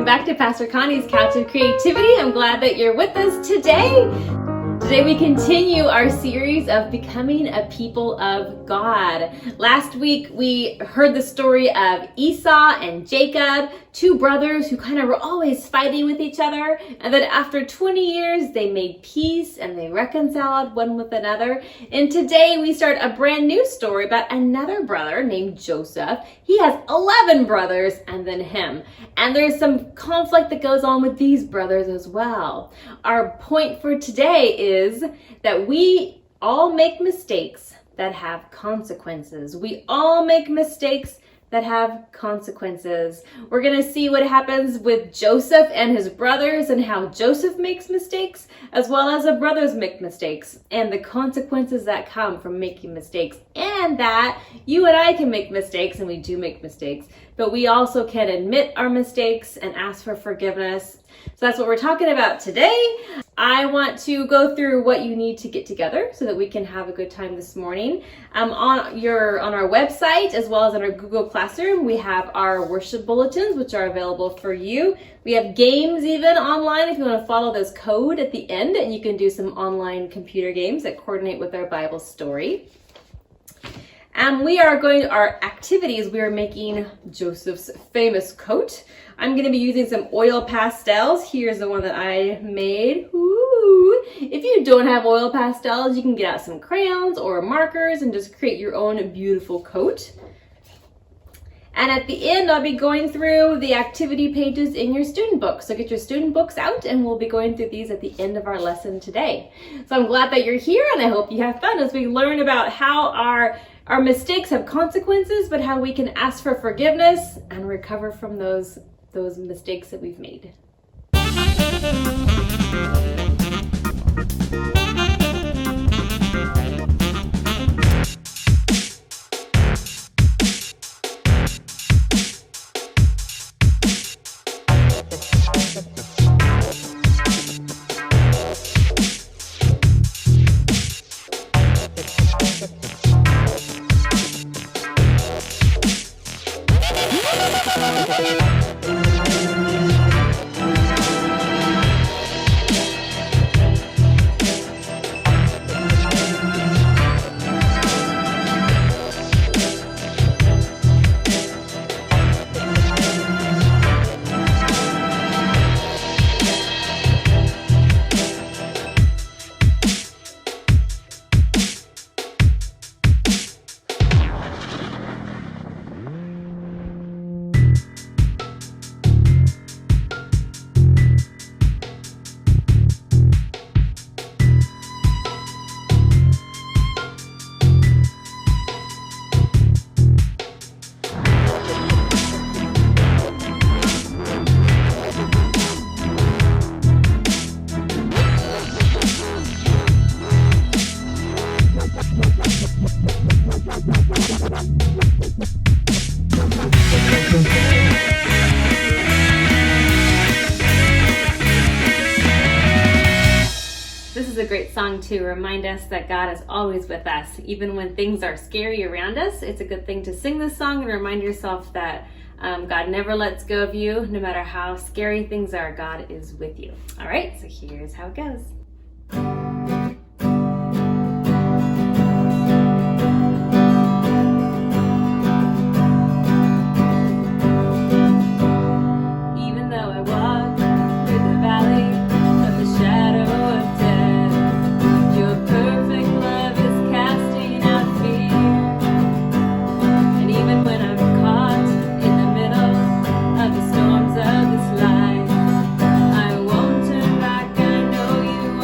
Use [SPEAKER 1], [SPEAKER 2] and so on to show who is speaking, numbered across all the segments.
[SPEAKER 1] back to Pastor Connie's Couch of Creativity. I'm glad that you're with us today. Today we continue our series of becoming a people of God. Last week we heard the story of Esau and Jacob, two brothers who kind of were always fighting with each other. And then after 20 years, they made peace and they reconciled one with another. And today we start a brand new story about another brother named Joseph. He has 11 brothers and then him. And there's some conflict that goes on with these brothers as well. Our point for today is that we all make mistakes that have consequences. We all make mistakes that have consequences. We're going to see what happens with Joseph and his brothers and how Joseph makes mistakes, as well as the brothers make mistakes and the consequences that come from making mistakes, and that you and I can make mistakes, and we do make mistakes, but we also can admit our mistakes and ask for forgiveness. So that's what we're talking about today. I want to go through what you need to get together so that we can have a good time this morning. On our website, as well as in our Google Classroom, we have our worship bulletins, which are available for you. We have games even online if you want to follow this code at the end, and you can do some online computer games that coordinate with our Bible story. Our activities, we are making Joseph's famous coat. I'm going to be using some oil pastels. Here's the one that I made. Ooh. If you don't have oil pastels, you can get out some crayons or markers and just create your own beautiful coat. And at the end, I'll be going through the activity pages in your student book. So get your student books out and we'll be going through these at the end of our lesson today. So I'm glad that you're here and I hope you have fun as we learn about how our mistakes have consequences, but how we can ask for forgiveness and recover from those mistakes that we've made. To remind us that God is always with us. Even when things are scary around us, it's a good thing to sing this song and remind yourself that God never lets go of you. No matter how scary things are, God is with you. All right, so here's how it goes.
[SPEAKER 2] I won't turn back, I know you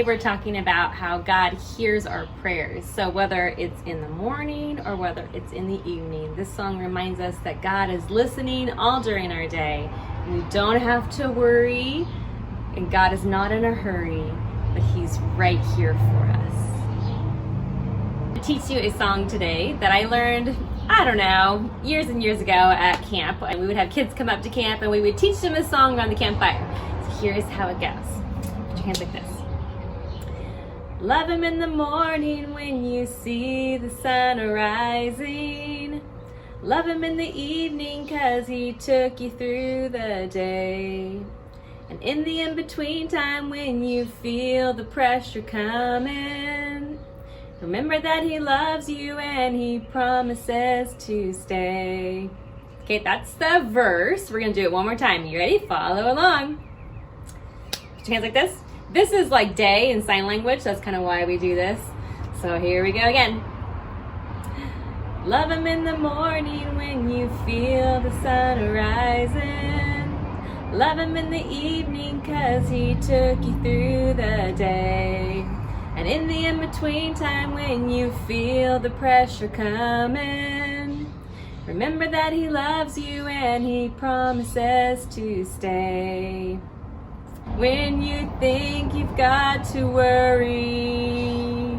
[SPEAKER 1] we're talking about how God hears our prayers. So whether it's in the morning or whether it's in the evening, this song reminds us that God is listening all during our day. We don't have to worry, and God is not in a hurry, but He's right here for us. To teach you a song today that I learned, I don't know, years and years ago at camp. And we would have kids come up to camp and we would teach them a song around the campfire. So here's how it goes. Put your hands like this. Love Him in the morning when you see the sun arising. Love Him in the evening 'cause He took you through the day. And in the in-between time when you feel the pressure coming, remember that He loves you and He promises to stay. Okay, that's the verse. We're gonna do it one more time. You ready? Follow along. Put your hands like this. This is like day in sign language. That's kind of why we do this. So here we go again. Love Him in the morning when you feel the sun arising. Love Him in the evening 'cause He took you through the day. And in the in-between time when you feel the pressure coming, remember that He loves you and He promises to stay. When you think you've got to worry,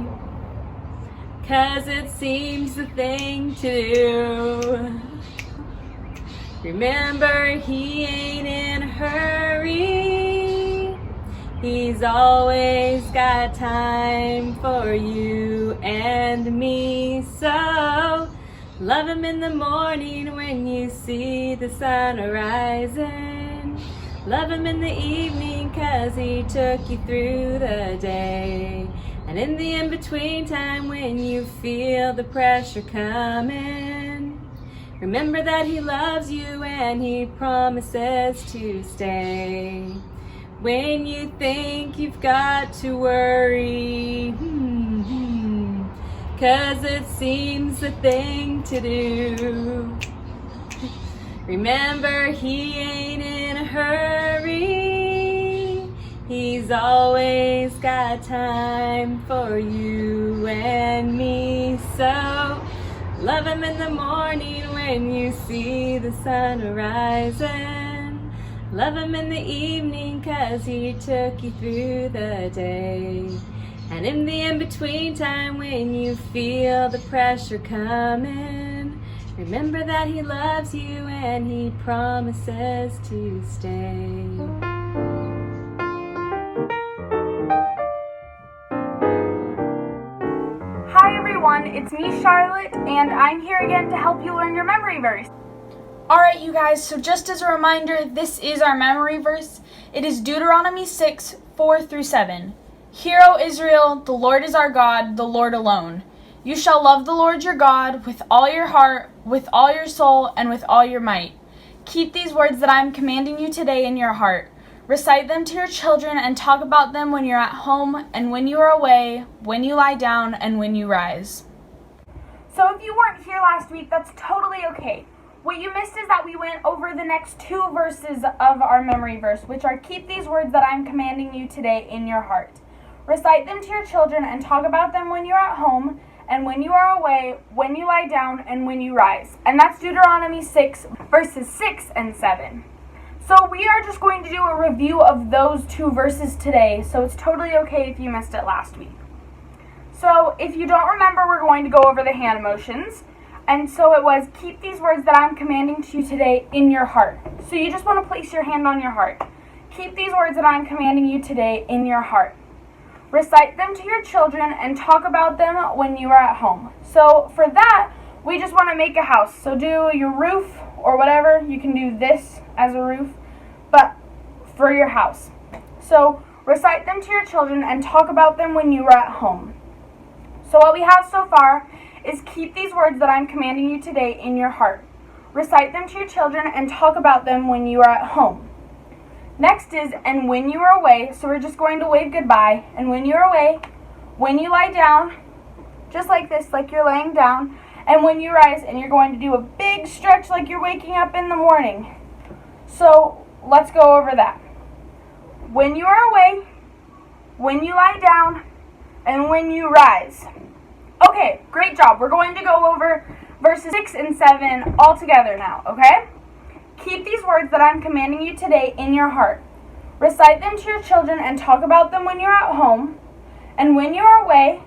[SPEAKER 1] 'cause it seems the thing to do, remember He ain't in a hurry. He's always got time for you and me. So love Him in the morning when you see the sun arising. Love Him in the evening 'cause He took you through the day. And in the in-between time when you feel the pressure coming, remember that He loves you and He promises to stay. When you think you've got to worry, 'cause it seems the thing to do, remember He ain't in a hurry. He's always got time for you and me. So love Him in the morning when you see the sun arising. Love Him in the evening 'cause He took you through the day. And in the in-between time when you feel the pressure coming, remember that He loves you and He promises to stay.
[SPEAKER 2] Hi everyone, it's me Charlotte, and I'm here again to help you learn your memory verse. Alright you guys, so just as a reminder, this is our memory verse. It is Deuteronomy 6, 4-7. Hear, O Israel, the Lord is our God, the Lord alone. You shall love the Lord your God with all your heart, with all your soul, and with all your might. Keep these words that I am commanding you today in your heart. Recite them to your children and talk about them when you're at home and when you are away, when you lie down and when you rise. So if you weren't here last week, that's totally okay. What you missed is that we went over the next two verses of our memory verse, which are keep these words that I'm commanding you today in your heart. Recite them to your children and talk about them when you're at home and when you are away, when you lie down and when you rise. And that's Deuteronomy 6, verses 6 and 7. So we are just going to do a review of those two verses today, so it's totally okay if you missed it last week. So if you don't remember, we're going to go over the hand motions. And so it was, keep these words that I'm commanding to you today in your heart. So you just want to place your hand on your heart. Keep these words that I'm commanding you today in your heart. Recite them to your children and talk about them when you are at home. So for that, we just want to make a house. So do your roof or whatever. You can do this as a roof, but for your house. So recite them to your children and talk about them when you are at home. So what we have so far is keep these words that I'm commanding you today in your heart. Recite them to your children and talk about them when you are at home. Next is, and when you are away, so we're just going to wave goodbye. And when you're away, when you lie down, just like this, like you're laying down, and when you rise, and you're going to do a big stretch like you're waking up in the morning. So let's go over that. When you are away, when you lie down, and when you rise. Okay, great job. We're going to go over verses 6 and 7 all together now, okay? Keep these words that I'm commanding you today in your heart. Recite them to your children and talk about them when you're at home, and when you are away,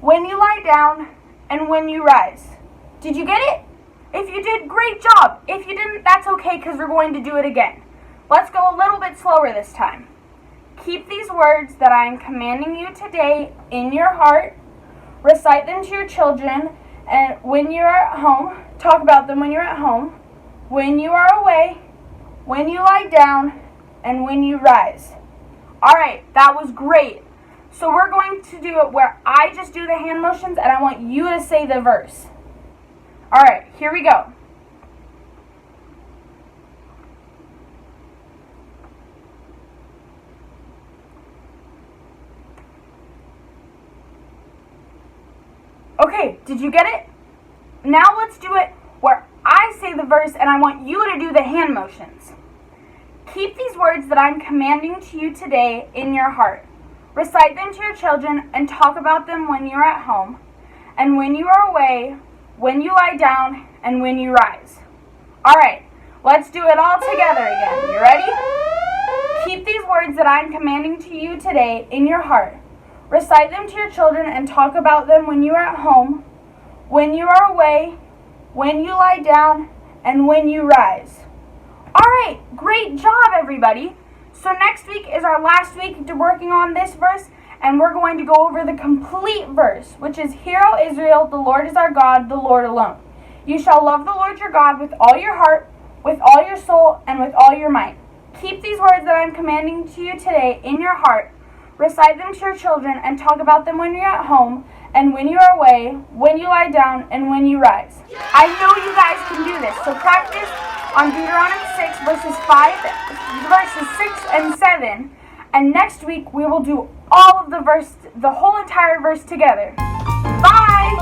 [SPEAKER 2] when you lie down, and when you rise. Did you get it? If you did, great job. If you didn't, that's okay because we're going to do it again. Let's go a little bit slower this time. Keep these words that I am commanding you today in your heart. Recite them to your children, and when you're at home, talk about them when you're at home, when you are away, when you lie down, and when you rise. All right, that was great. So we're going to do it where I just do the hand motions, and I want you to say the verse. All right, here we go. Okay, did you get it? Now let's do it where I say the verse and I want you to do the hand motions. Keep these words that I'm commanding to you today in your heart. Recite them to your children and talk about them when you're at home, and when you are away, when you lie down, and when you rise. All right, let's do it all together again. You ready? Keep these words that I'm commanding to you today in your heart. Recite them to your children and talk about them when you are at home, when you are away, when you lie down, and when you rise. All right, great job, everybody. So next week is our last week to working on this verse, and we're going to go over the complete verse, which is, Hear, O Israel, the Lord is our God, the Lord alone. You shall love the Lord your God with all your heart, with all your soul, and with all your might. Keep these words that I'm commanding to you today in your heart. Recite them to your children and talk about them when you're at home, and when you are away, when you lie down, and when you rise. I know you guys can do this, so practice on Deuteronomy 6, verses 6 and 7. And next week, we will do all of the whole entire verse together. Bye!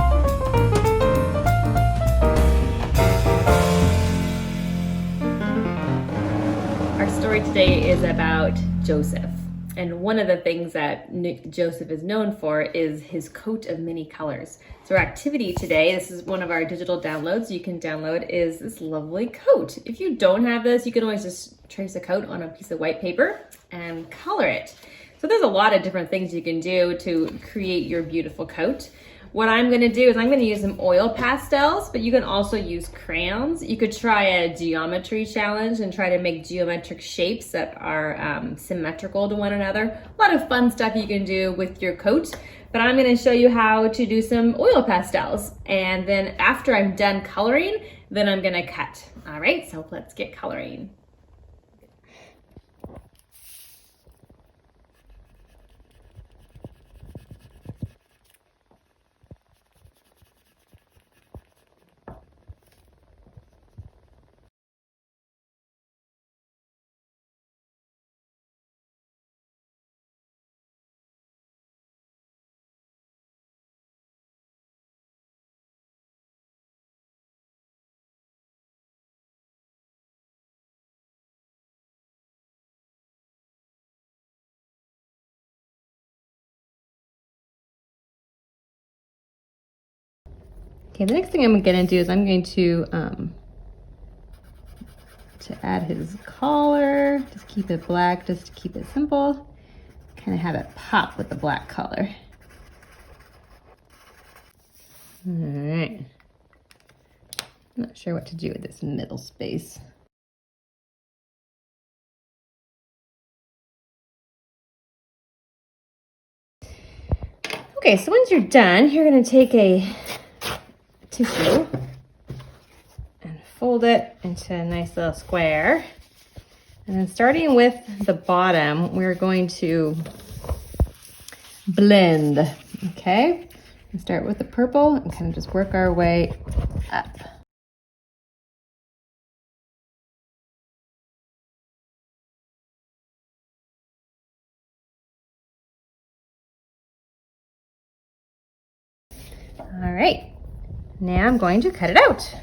[SPEAKER 1] Our story today is about Joseph. And one of the things that Joseph is known for is his coat of many colors. So our activity today, this is one of our digital downloads you can download, is this lovely coat. If you don't have this, you can always just trace a coat on a piece of white paper and color it. So there's a lot of different things you can do to create your beautiful coat. What I'm going to do is I'm going to use some oil pastels, but you can also use crayons. You could try a geometry challenge and try to make geometric shapes that are symmetrical to one another. A lot of fun stuff you can do with your coat, but I'm going to show you how to do some oil pastels. And then after I'm done coloring, then I'm going to cut. All right, so let's get coloring. Okay, the next thing I'm going to do is I'm going to add his collar. Just keep it black, just to keep it simple. Kind of have it pop with the black color. All right. I'm not sure what to do with this middle space. Okay, so once you're done, you're going to take a tissue and fold it into a nice little square. And then starting with the bottom, we're going to blend, okay? And start with the purple and kind of just work our way up. All right, now I'm going to cut it out.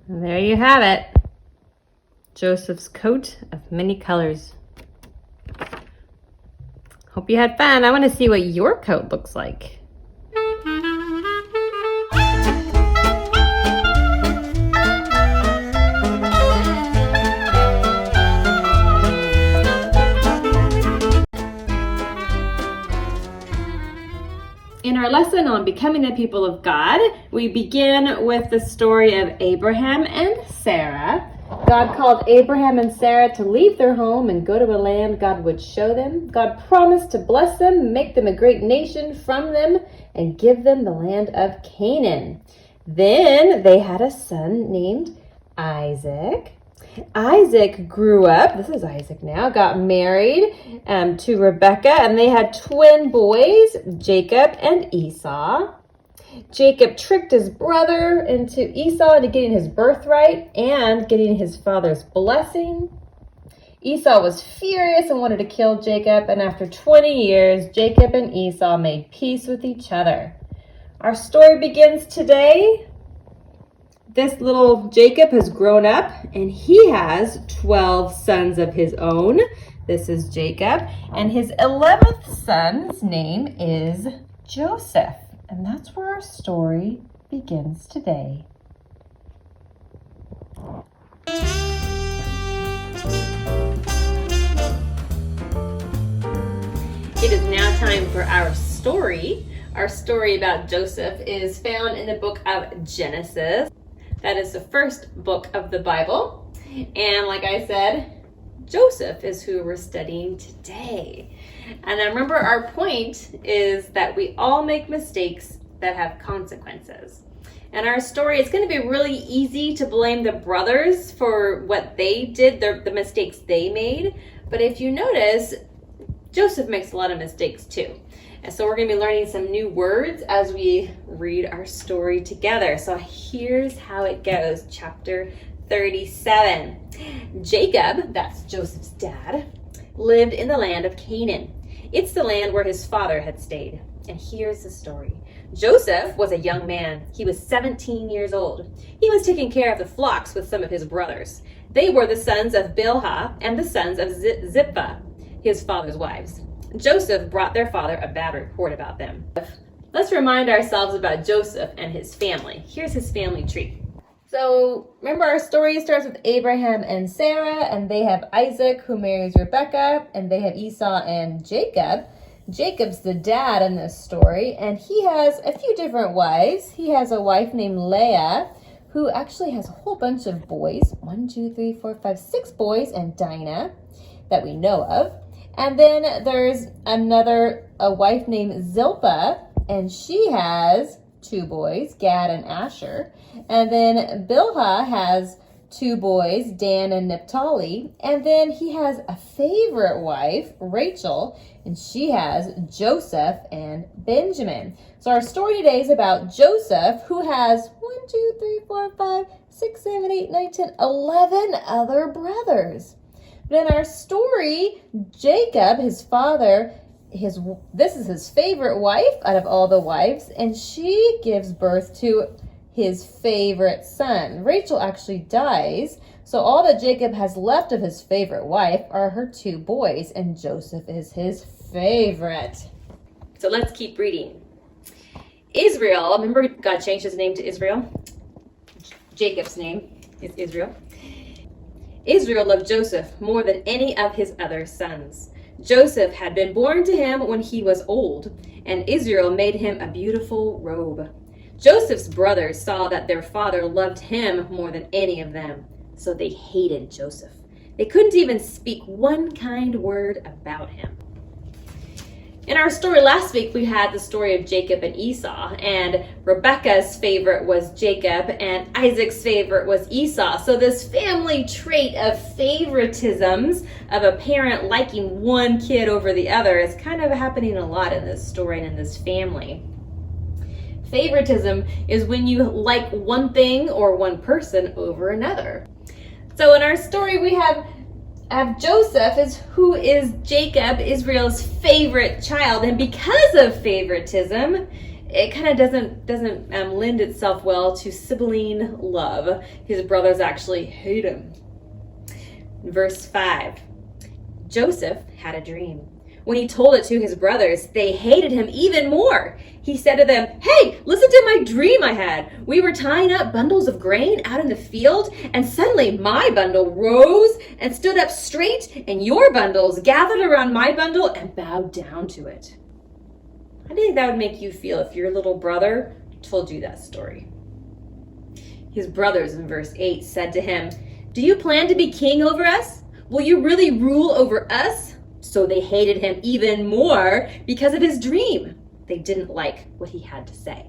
[SPEAKER 1] And there you have it. Joseph's coat of many colors. Hope you had fun. I want to see what your coat looks like. In our lesson on becoming the people of God, we begin with the story of Abraham and Sarah. God called Abraham and Sarah to leave their home and go to a land God would show them. God promised to bless them, make them a great nation from them, and give them the land of Canaan. Then they had a son named Isaac. Isaac grew up, this is Isaac now, got married to Rebekah, and they had twin boys, Jacob and Esau. Jacob tricked his brother into Esau into getting his birthright and getting his father's blessing. Esau was furious and wanted to kill Jacob, and after 20 years, Jacob and Esau made peace with each other. Our story begins today. This little Jacob has grown up, and he has 12 sons of his own. This is Jacob, and his 11th son's name is Joseph. And that's where our story begins today. It is now time for our story. Our story about Joseph is found in the book of Genesis. That is the first book of the Bible. And like I said, Joseph is who we're studying today. And I remember our point is that we all make mistakes that have consequences. And our story, it's going to be really easy to blame the brothers for what they did, the mistakes they made. But if you notice, Joseph makes a lot of mistakes too. And so we're going to be learning some new words as we read our story together. So here's how it goes. Chapter 37. Jacob, that's Joseph's dad, lived in the land of Canaan. It's the land where his father had stayed. And here's the story. Joseph was a young man. He was 17 years old. He was taking care of the flocks with some of his brothers. They were the sons of Bilhah and the sons of Zipporah, his father's wives. Joseph brought their father a bad report about them. Let's remind ourselves about Joseph and his family. Here's his family tree. So remember, our story starts with Abraham and Sarah, and they have Isaac who marries Rebekah, and they have Esau and Jacob. Jacob's the dad in this story, and he has a few different wives. He has a wife named Leah, who actually has a whole bunch of boys. 6 boys, and Dinah that we know of. And then there's a wife named Zilpah, and she has 2 boys, Gad and Asher. And then Bilhah has 2 boys, Dan and Naphtali. And then he has a favorite wife, Rachel, and she has Joseph and Benjamin. So our story today is about Joseph, who has 11 other brothers. But in our story, Jacob, his father, this is his favorite wife out of all the wives, and she gives birth to his favorite son. Rachel actually dies, so all that Jacob has left of his favorite wife are her 2 boys, and Joseph is his favorite. So let's keep reading. Israel, remember God changed his name to Israel? Jacob's name is Israel. Israel loved Joseph more than any of his other sons. Joseph had been born to him when he was old, and Israel made him a beautiful robe. Joseph's brothers saw that their father loved him more than any of them, so they hated Joseph. They couldn't even speak one kind word about him. In our story last week, we had the story of Jacob and Esau, and Rebekah's favorite was Jacob, and Isaac's favorite was Esau. So this family trait of favoritisms, of a parent liking one kid over the other, is kind of happening a lot in this story and in this family. Favoritism is when you like one thing or one person over another. So in our story, we have Joseph, who is Jacob, Israel's favorite child. And because of favoritism, it kind of doesn't lend itself well to sibling love. His brothers actually hate him. Verse 5, Joseph had a dream. When he told it to his brothers, they hated him even more. He said to them, "Hey, listen to my dream I had. We were tying up bundles of grain out in the field, and suddenly my bundle rose and stood up straight, and your bundles gathered around my bundle and bowed down to it." How do you think that would make you feel if your little brother told you that story? His brothers, in verse 8, said to him, "Do you plan to be king over us? Will you really rule over us?" So they hated him even more because of his dream. They didn't like what he had to say.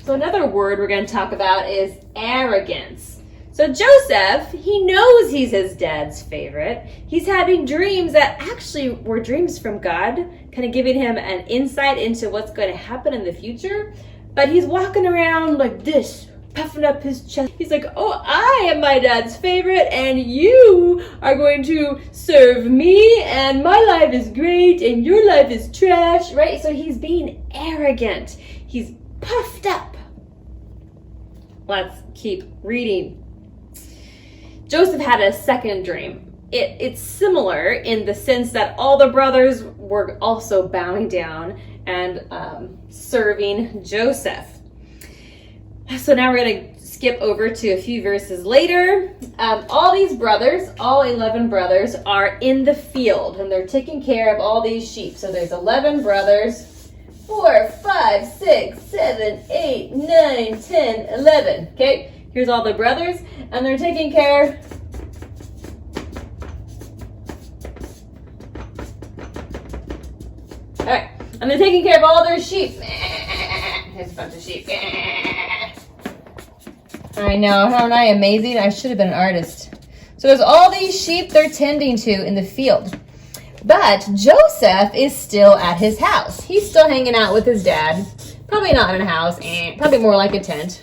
[SPEAKER 1] So another word we're going to talk about is arrogance. So Joseph, he knows he's his dad's favorite. He's having dreams that actually were dreams from God, kind of giving him an insight into what's going to happen in the future. But he's walking around like this, puffing up his chest. He's like, "Oh, I am my dad's favorite, and you are going to serve me, and my life is great, and your life is trash," right? So he's being arrogant. He's puffed up. Let's keep reading. Joseph had a second dream. It's similar in the sense that all the brothers were also bowing down and serving Joseph. So now we're going to skip over to a few verses later. All these brothers, all 11 brothers, are in the field, and they're taking care of all these sheep. So there's 11 brothers, 4, 5, 6, 7, 8, 9, 10, 11. Okay, here's all the brothers, and they're taking care. All right, and they're taking care of all their sheep. There's a bunch of sheep. I know, aren't I amazing? I should have been an artist. So there's all these sheep they're tending to in the field. But Joseph is still at his house. He's still hanging out with his dad. Probably not in a house, probably more like a tent.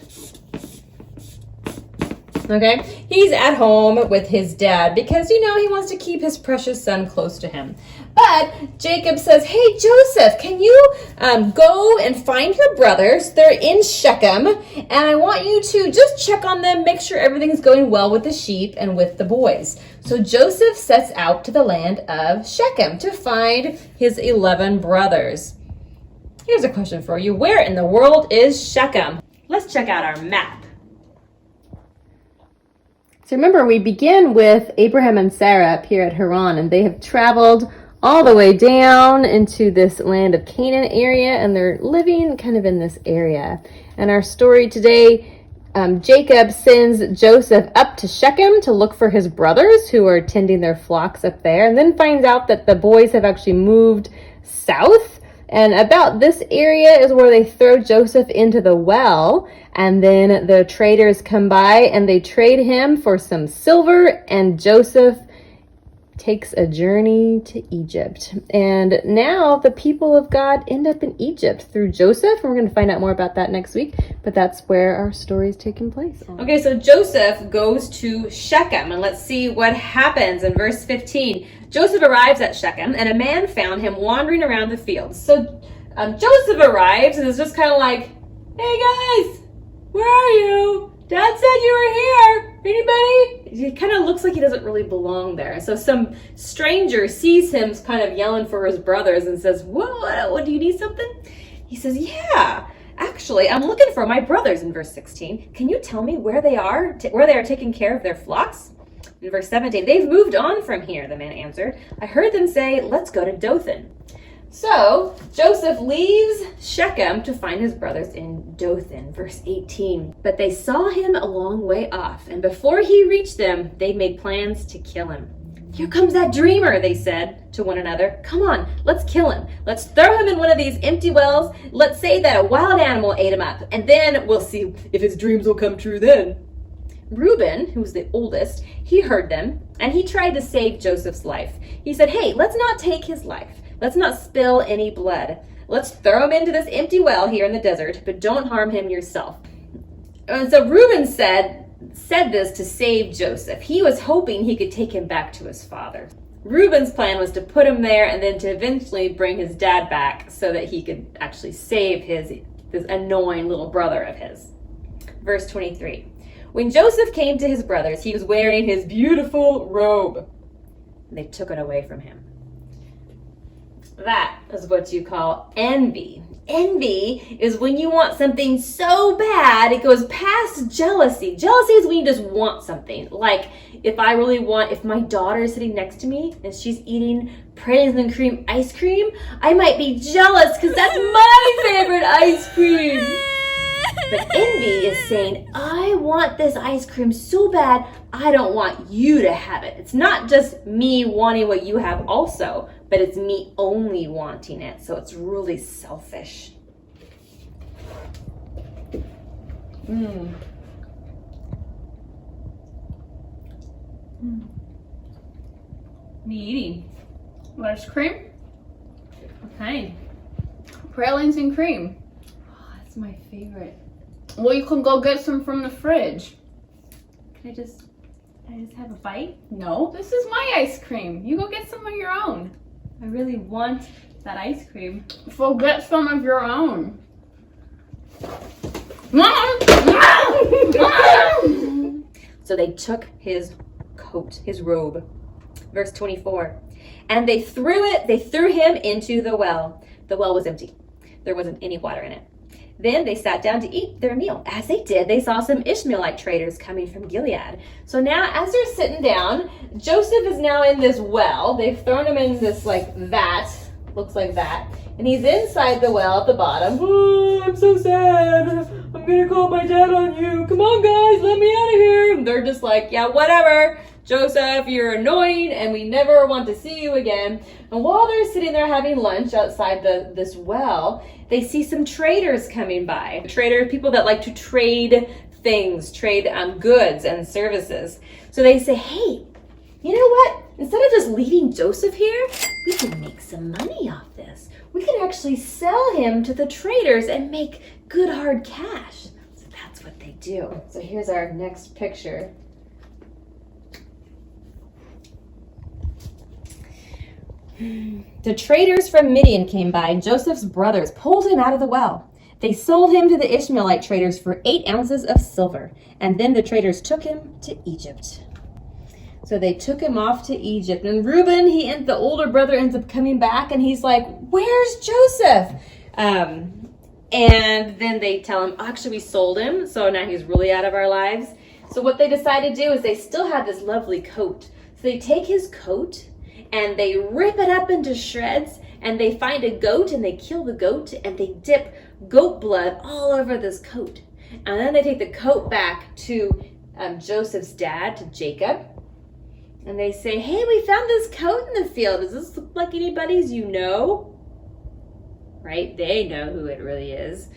[SPEAKER 1] Okay? He's at home with his dad because, he wants to keep his precious son close to him. But Jacob says, "Hey, Joseph, can you go and find your brothers? They're in Shechem, and I want you to just check on them, make sure everything's going well with the sheep and with the boys." So Joseph sets out to the land of Shechem to find his 11 brothers. Here's a question for you. Where in the world is Shechem? Let's check out our map. So remember, we begin with Abraham and Sarah up here at Haran, and they have traveled all the way down into this land of Canaan area, and they're living kind of in this area. And our story today, Jacob sends Joseph up to Shechem to look for his brothers who are tending their flocks up there, and then finds out that the boys have actually moved south. And about this area is where they throw Joseph into the well, and then the traders come by and they trade him for some silver, and Joseph takes a journey to Egypt. And now the people of God end up in Egypt through Joseph. And we're going to find out more about that next week, but that's where our story is taking place. Okay, so Joseph goes to Shechem, and let's see what happens in verse 15. Joseph arrives at Shechem, and a man found him wandering around the fields. So Joseph arrives and is just kind of like, "Hey guys, where are you? Dad said you were here. Anybody?" He kind of looks like he doesn't really belong there. So some stranger sees him kind of yelling for his brothers and says, what, do you need something? He says, "Yeah, actually, I'm looking for my brothers," in verse 16. "Can you tell me where they are taking care of their flocks?" In verse 17, "They've moved on from here," the man answered. "I heard them say, 'Let's go to Dothan.'" So Joseph leaves Shechem to find his brothers in Dothan. Verse 18, "But they saw him a long way off, and before he reached them, they made plans to kill him. 'Here comes that dreamer,' they said to one another. 'Come on, let's kill him. Let's throw him in one of these empty wells. Let's say that a wild animal ate him up, and then we'll see if his dreams will come true then.' Reuben, who was the oldest, he heard them, and he tried to save Joseph's life. He said, 'Hey, let's not take his life. Let's not spill any blood. Let's throw him into this empty well here in the desert, but don't harm him yourself.' And so Reuben said this to save Joseph. He was hoping he could take him back to his father. Reuben's plan was to put him there and then to eventually bring his dad back so that he could actually save this annoying little brother of his. Verse 23. When Joseph came to his brothers, he was wearing his beautiful robe. And they took it away from him. That is what you call envy. Envy is when you want something so bad, it goes past jealousy. Jealousy is when you just want something. Like if my daughter is sitting next to me and she's eating praline and cream ice cream, I might be jealous because that's my favorite ice cream. But envy is saying, I want this ice cream so bad, I don't want you to have it. It's not just me wanting what you have also, but it's me only wanting it. So it's really selfish.
[SPEAKER 3] Me eating.
[SPEAKER 2] Ice cream?
[SPEAKER 3] What kind?
[SPEAKER 2] Pralines and cream.
[SPEAKER 3] Oh, that's my favorite.
[SPEAKER 2] Well, you can go get some from the fridge.
[SPEAKER 3] Can I just have a bite?
[SPEAKER 2] No, this is my ice cream. You go get some of your own.
[SPEAKER 3] I really want that ice cream.
[SPEAKER 2] So get some of your own.
[SPEAKER 1] So they took his coat, his robe. Verse 24. And they threw him into the well. The well was empty. There wasn't any water in it. Then they sat down to eat their meal. As they did, they saw some Ishmaelite traders coming from Gilead. So now as they're sitting down, Joseph is now in this well. They've thrown him in this vat, looks like that. And he's inside the well at the bottom. Oh, I'm so sad. I'm gonna call my dad on you. Come on guys, let me out of here. And they're just like, yeah, whatever. Joseph, you're annoying and we never want to see you again. And while they're sitting there having lunch outside this well, they see some traders coming by. People that like to trade things, trade goods and services. So they say, hey, you know what? Instead of just leaving Joseph here, we can make some money off this. We can actually sell him to the traders and make good hard cash. So that's what they do. So here's our next picture. The traders from Midian came by, and Joseph's brothers pulled him out of the well. They sold him to the Ishmaelite traders for 8 ounces of silver, and then the traders took him to Egypt. So they took him off to Egypt, and Reuben, the older brother, ends up coming back, and he's like, where's Joseph? And then they tell him, actually, we sold him, so now he's really out of our lives. So what they decide to do is they still have this lovely coat. So they take his coat, and they rip it up into shreds, and they find a goat, and they kill the goat, and they dip goat blood all over this coat. And then they take the coat back to Joseph's dad, to Jacob, and they say, hey, we found this coat in the field. Does this look like anybody's you know? Right? They know who it really is.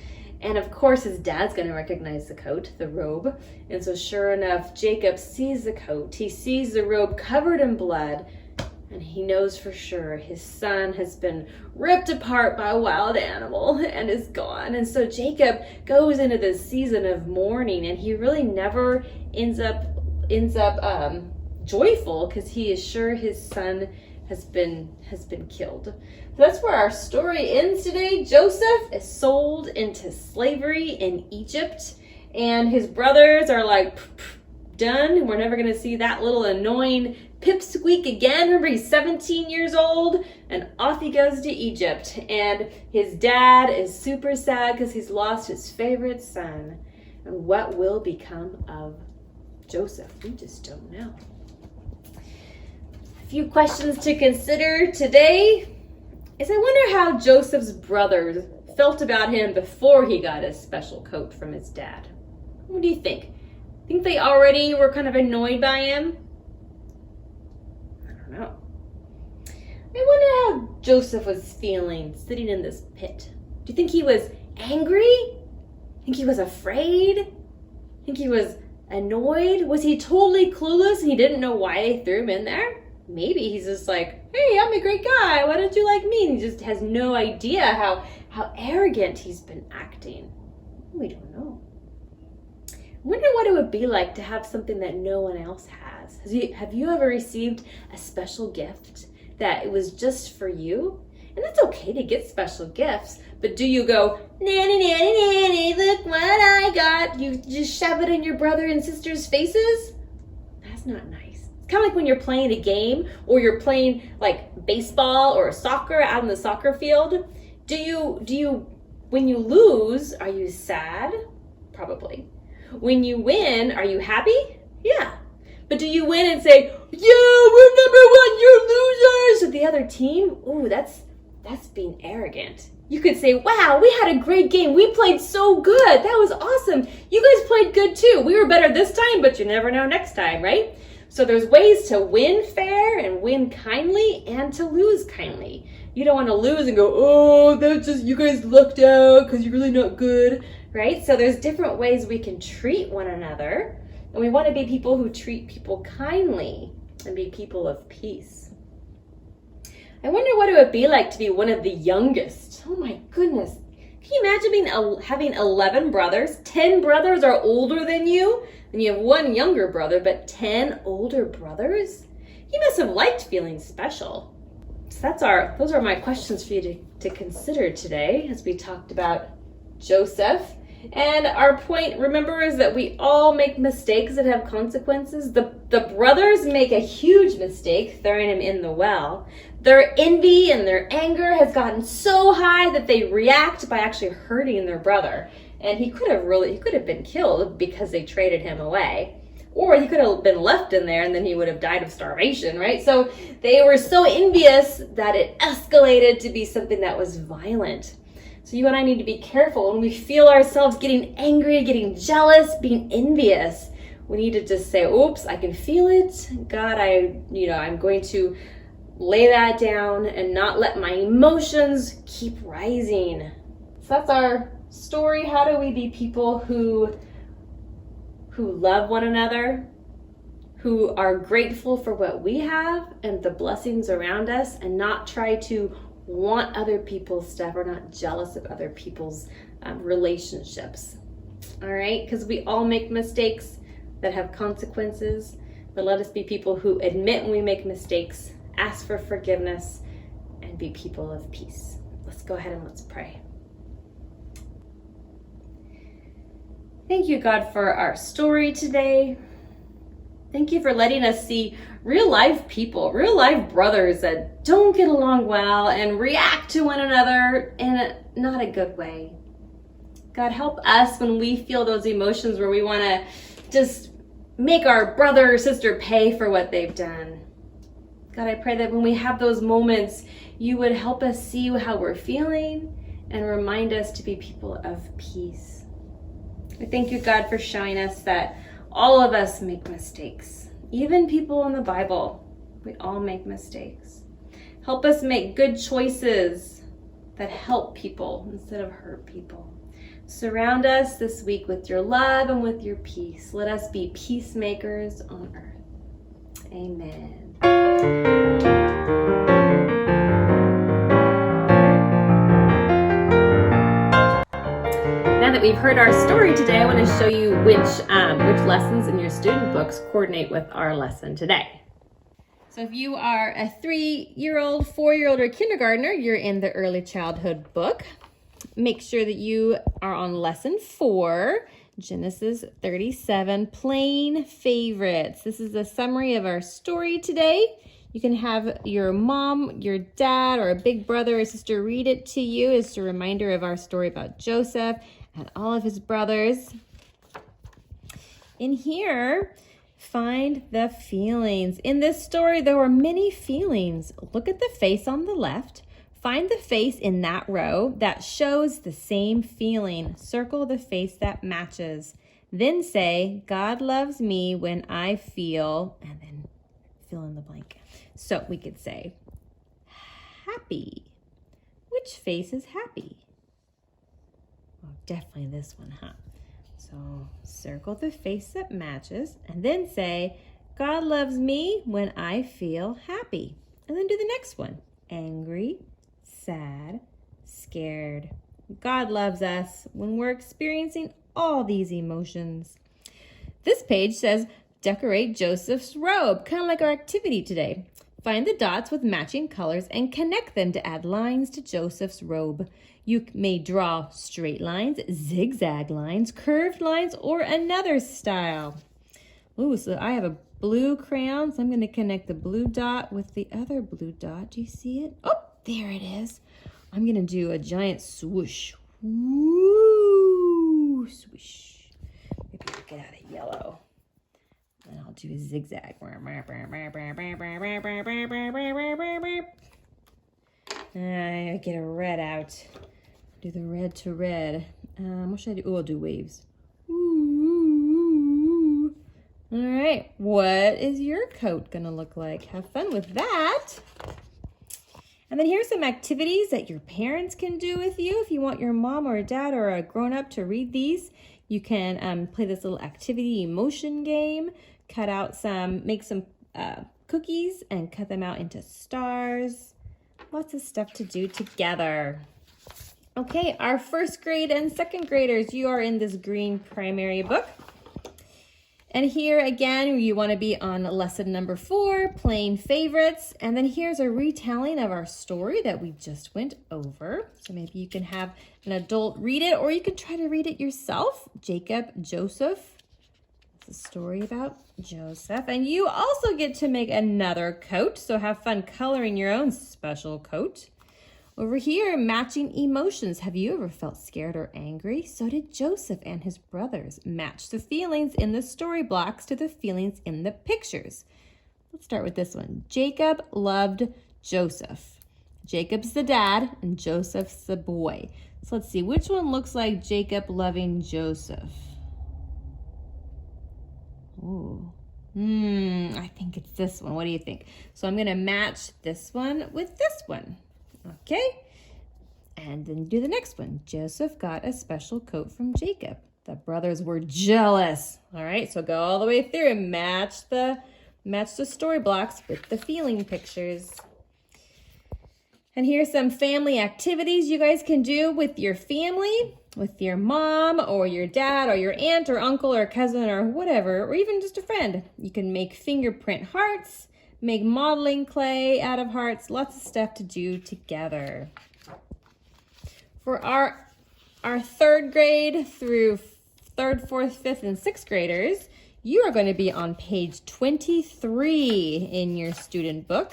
[SPEAKER 1] And of course, his dad's going to recognize the coat, the robe. And so sure enough, Jacob sees the coat. He sees the robe covered in blood. And he knows for sure his son has been ripped apart by a wild animal and is gone. And so Jacob goes into this season of mourning, and he really never ends up joyful because he is sure his son has been killed. So that's where our story ends today. Joseph is sold into slavery in Egypt, and his brothers are like, done. We're never going to see that little annoying pipsqueak again. Remember, he's 17 years old, and off he goes to Egypt. And his dad is super sad because he's lost his favorite son. And what will become of Joseph? We just don't know. A few questions to consider today is I wonder how Joseph's brothers felt about him before he got his special coat from his dad. What do you think? Think they already were kind of annoyed by him? I don't know. I wonder how Joseph was feeling sitting in this pit. Do you think he was angry? Think he was afraid? Think he was annoyed? Was he totally clueless and he didn't know why they threw him in there? Maybe he's just like, hey, I'm a great guy. Why don't you like me? And he just has no idea how arrogant he's been acting. We don't know. I wonder what it would be like to have something that no one else had. has. Have you ever received a special gift that it was just for you? And it's okay to get special gifts, but do you go, nanny, nanny, nanny, look what I got? You just shove it in your brother and sister's faces? That's not nice. It's kind of like when you're playing a game or you're playing like baseball or soccer out in the soccer field. Do you, when you lose, are you sad? Probably. When you win, are you happy? Yeah. But do you win and say, yeah, we're number one, you're losers, with the other team? Ooh, that's being arrogant. You could say, wow, we had a great game. We played so good. That was awesome. You guys played good too. We were better this time, but you never know next time, right? So there's ways to win fair and win kindly and to lose kindly. You don't want to lose and go, oh, that's just, you guys lucked out because you're really not good, right? So there's different ways we can treat one another. And we want to be people who treat people kindly and be people of peace. I wonder what it would be like to be one of the youngest. Oh my goodness. Can you imagine having 11 brothers? 10 brothers are older than you, and you have one younger brother, but 10 older brothers? You must have liked feeling special. So those are my questions for you to consider today as we talked about Joseph. And our point, remember, is that we all make mistakes that have consequences. The brothers make a huge mistake throwing him in the well. Their envy and their anger has gotten so high that they react by actually hurting their brother. And he could have been killed because they traded him away. Or he could have been left in there and then he would have died of starvation, right? So they were so envious that it escalated to be something that was violent. So you and I need to be careful when we feel ourselves getting angry, getting jealous, being envious. We need to just say, oops, I can feel it. God, I'm going to lay that down and not let my emotions keep rising. So that's our story. How do we be people who love one another, who are grateful for what we have and the blessings around us, and not try to want other people's stuff or not jealous of other people's relationships. All right, because we all make mistakes that have consequences, but let us be people who admit when we make mistakes, ask for forgiveness, and be people of peace. Let's go ahead and let's pray. Thank you, God, for our story today. Thank you for letting us see real life people, real life brothers that don't get along well and react to one another in not a good way. God, help us when we feel those emotions where we want to just make our brother or sister pay for what they've done. God, I pray that when we have those moments, you would help us see how we're feeling and remind us to be people of peace. I thank you, God, for showing us that all of us make mistakes. Even people in the Bible, we all make mistakes. Help us make good choices that help people instead of hurt people. Surround us this week with your love and with your peace. Let us be peacemakers on earth. Amen. Now that we've heard our story today, I want to show you which lessons in your student books coordinate with our lesson today. So if you are a 3-year-old, 4-year-old, or kindergartner, you're in the early childhood book. Make sure that you are on lesson 4, Genesis 37, plain favorites. This is a summary of our story today. You can have your mom, your dad, or a big brother or sister read it to you as a reminder of our story about Joseph and all of his brothers. In here, find the feelings. In this story, there were many feelings. Look at the face on the left. Find the face in that row that shows the same feeling. Circle the face that matches. Then say, God loves me when I feel, and then fill in the blank. So we could say, happy. Which face is happy? Oh, definitely this one, huh? So circle the face that matches, and then say, God loves me when I feel happy. And then do the next one. Angry, sad, scared. God loves us when we're experiencing all these emotions. This page says, decorate Joseph's robe, kind of like our activity today. Find the dots with matching colors and connect them to add lines to Joseph's robe. You may draw straight lines, zigzag lines, curved lines, or another style. Ooh, so I have a blue crayon, so I'm going to connect the blue dot with the other blue dot. Do you see it? Oh, there it is. I'm going to do a giant swoosh. Woo! Swoosh. Maybe I'll get out of yellow. And I'll do a zigzag. I get a red out. Do the red to red. What should I do? Oh, I'll do waves. Ooh. All right. What is your coat gonna look like? Have fun with that. And then here's some activities that your parents can do with you. If you want your mom or dad or a grown-up to read these, you can play this little activity emotion game. Make some cookies and cut them out into stars. Lots of stuff to do together. Okay, our first grade and second graders, you are in this green primary book. And here again, you want to be on lesson number 4, playing favorites. And then here's a retelling of our story that we just went over. So maybe you can have an adult read it, or you can try to read it yourself. Jacob, Joseph. It's a story about Joseph. And you also get to make another coat. So have fun coloring your own special coat. Over here, matching emotions. Have you ever felt scared or angry? So did Joseph and his brothers. Match the feelings in the story blocks to the feelings in the pictures. Let's start with this one. Jacob loved Joseph. Jacob's the dad and Joseph's the boy. So let's see, which one looks like Jacob loving Joseph? Ooh. I think it's this one. What do you think? So I'm going to match this one with this one. Okay, and then do the next one. Joseph got a special coat from Jacob. The brothers were jealous. All right, so go all the way through and match the story blocks with the feeling pictures. And here's some family activities you guys can do with your family, with your mom or your dad or your aunt or uncle or cousin or whatever, or even just a friend. You can make fingerprint hearts, make modeling clay out of hearts, lots of stuff to do together. For our third grade through third, fourth, fifth, and sixth graders, you are going to be on page 23 in your student book.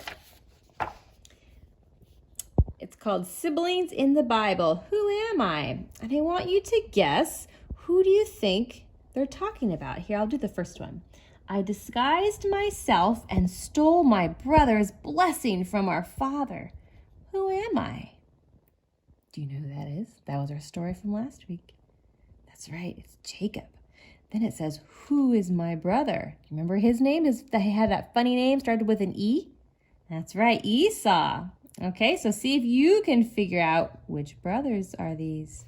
[SPEAKER 1] It's called Siblings in the Bible. Who am I? And I want you to guess, who do you think they're talking about? Here, I'll do the first one. I disguised myself and stole my brother's blessing from our father. Who am I? Do you know who that is? That was our story from last week. That's right, it's Jacob. Then it says, who is my brother? Remember his name? He had that funny name, started with an E? That's right, Esau. Okay, so see if you can figure out which brothers are these.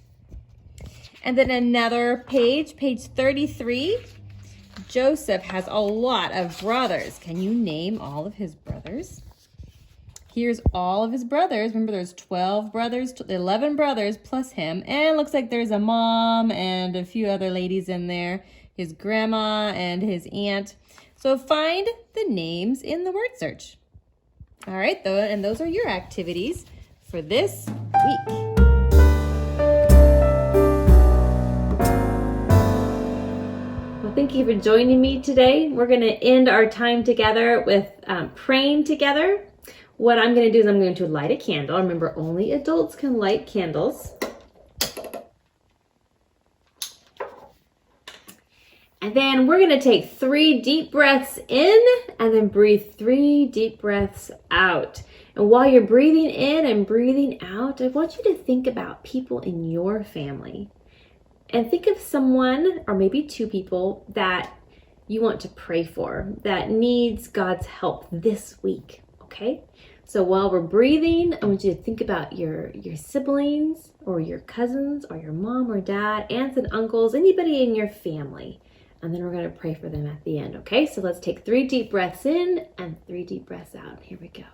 [SPEAKER 1] And then another page 33. Joseph has a lot of brothers. Can you name all of his brothers? Here's all of his brothers. Remember, there's 12 brothers, 11 brothers plus him. And it looks like there's a mom and a few other ladies in there. His grandma and his aunt. So find the names in the word search. All right, and those are your activities for this week.
[SPEAKER 3] Thank you for joining me today. We're going to end our time together with praying together. What I'm going to do is I'm going to light a candle. Remember, only adults can light candles. And then we're going to take 3 deep breaths in and then breathe 3 deep breaths out. And while you're breathing in and breathing out, I want you to think about people in your family. And think of someone, or maybe 2 people, that you want to pray for, that needs God's help this week, okay? So while we're breathing, I want you to think about your siblings, or your cousins, or your mom or dad, aunts and uncles, anybody in your family. And then we're going to pray for them at the end, okay? So let's take 3 deep breaths in and 3 deep breaths out. Here we go.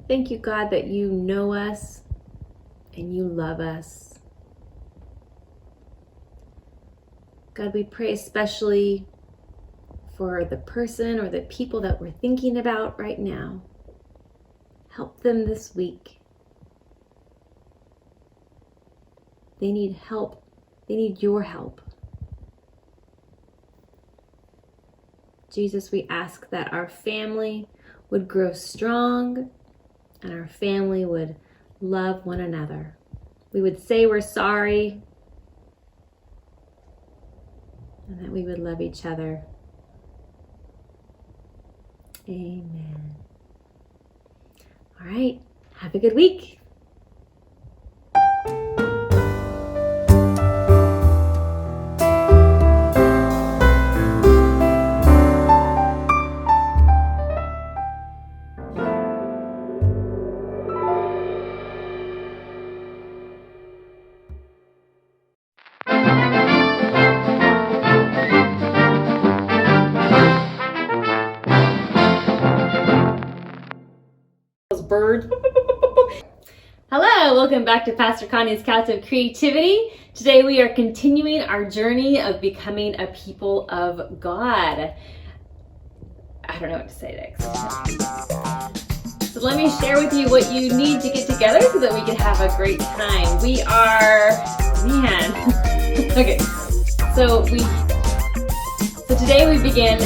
[SPEAKER 3] Thank you, God, that you know us and you love us. God, we pray especially for the person or the people that we're thinking about right now. Help them this week. They need help. They need your help. Jesus, we ask that our family would grow strong and our family would love one another. We would say we're sorry and that we would love each other. Amen. All right, have a good week.
[SPEAKER 1] Birds. Hello, welcome back to Pastor Connie's Couch of Creativity. Today we are continuing our journey of becoming a people of God. I don't know what to say next. So let me share with you what you need to get together so that we can have a great time. We are, man. Okay, so today we begin,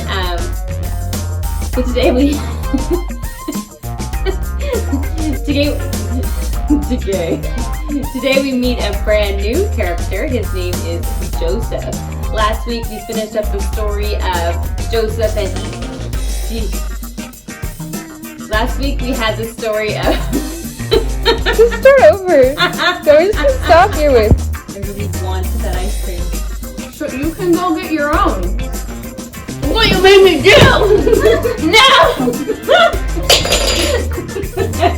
[SPEAKER 1] Today we meet a brand new character. His name is Joseph. Last week we finished up the story of Joseph and Eve. Last week we had the story of...
[SPEAKER 4] Just start over. Don't just stop here with...
[SPEAKER 1] I really want that ice cream.
[SPEAKER 4] So you can go get your own.
[SPEAKER 1] What you made me do? No!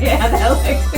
[SPEAKER 1] Yeah, that looks